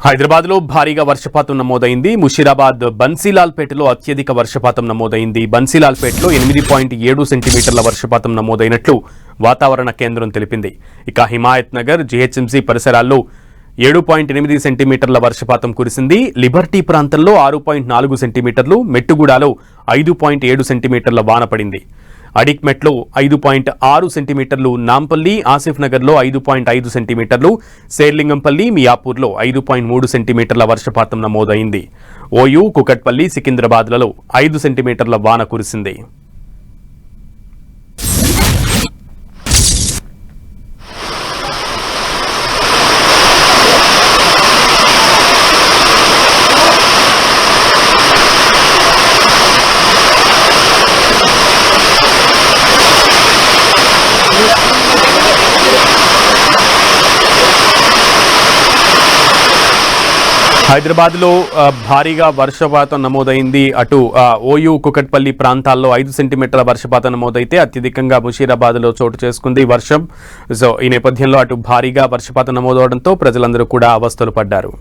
హైదరాబాద్లో భారీగా వర్షపాతం నమోదైంది. ముషీరాబాద్ బన్సీలాల్పేటలో అత్యధిక వర్షపాతం నమోదైంది. బన్సీలాల్పేటలో 8.7 సెంటీమీటర్ల వర్షపాతం నమోదైనట్లు వాతావరణ కేంద్రం తెలిపింది. ఇక హిమాయత్ నగర్, జీహెచ్ఎంసీ పరిసరాల్లో 7.8 సెంటీమీటర్ల వర్షపాతం కురిసింది. లిబర్టీ ప్రాంతంలో 6.4 సెంటీమీటర్లు, మెట్టుగూడలో 5.7 సెంటీమీటర్ల వాన పడింది. అడిక్మెట్లో 5.6 సెంటీమీటర్లు, నాంపల్లి, ఆసిఫ్ నగర్లో 5.5 సెంటీమీటర్లు, శేర్లింగంపల్లి, మియాపూర్లో 5.3 సెంటీమీటర్ల వర్షపాతం నమోదైంది. ఓయూ, కుకట్పల్లి, సికింద్రాబాద్లలో 5 సెంటీమీటర్ల వాన కురిసింది. హైదరాబాద్లో భారీగా వర్షపాతం నమోదైంది. అటు ఓయూ, కుకట్పల్లి ప్రాంతాల్లో 5 సెంటీమీటర్ల వర్షపాతం నమోదైతే అత్యధికంగా ముషీరాబాద్లో చోటు చేసుకుంది వర్షం. సో ఈ నేపథ్యంలో అటు భారీగా వర్షపాతం నమోదవడంతో ప్రజలందరూ కూడా అవస్థలు పడ్డారు.